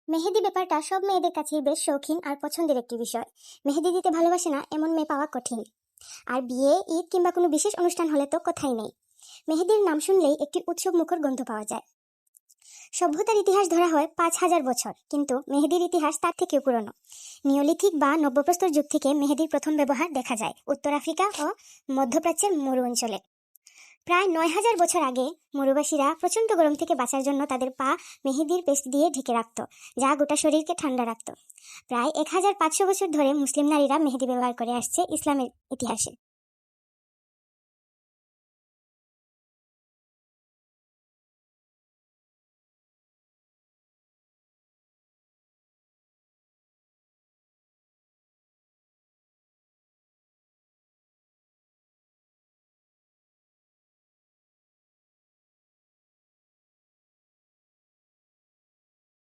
মেহেদি ব্যাপারটা সব মেয়েদের কাছেই বেশ শৌখিন আর পছন্দের একটি বিষয়। মেহেদি দিতে ভালোবাসে না এমন মেয়ে পাওয়া কঠিন। আর বিয়ে, ঈদ কিংবা কোনো বিশেষ অনুষ্ঠান হলে তো কথাই নেই। মেহেদির নাম শুনলেই একটি উৎসব মুখর গন্ধ পাওয়া যায়। সভ্যতার ইতিহাস ধরা হয় 5,000 বছর, কিন্তু মেহেদির ইতিহাস তার থেকেও পুরনো। নিওলিথিক বা নব্যপ্রস্তর যুগ থেকে মেহেদির প্রথম ব্যবহার দেখা যায় উত্তর আফ্রিকা ও মধ্যপ্রাচ্যের মরু অঞ্চলে। প্রায় 9,000 বছর আগে মরুবাসীরা প্রচণ্ড গরম থেকে বাঁচার জন্য তাদের পা মেহেদির পেস্ট দিয়ে ঢেকে রাখত, যা গোটা শরীরকে ঠান্ডা রাখত। প্রায় 1,500 বছর ধরে মুসলিম নারীরা মেহেদি ব্যবহার করে আসছে ইসলামের ইতিহাসে।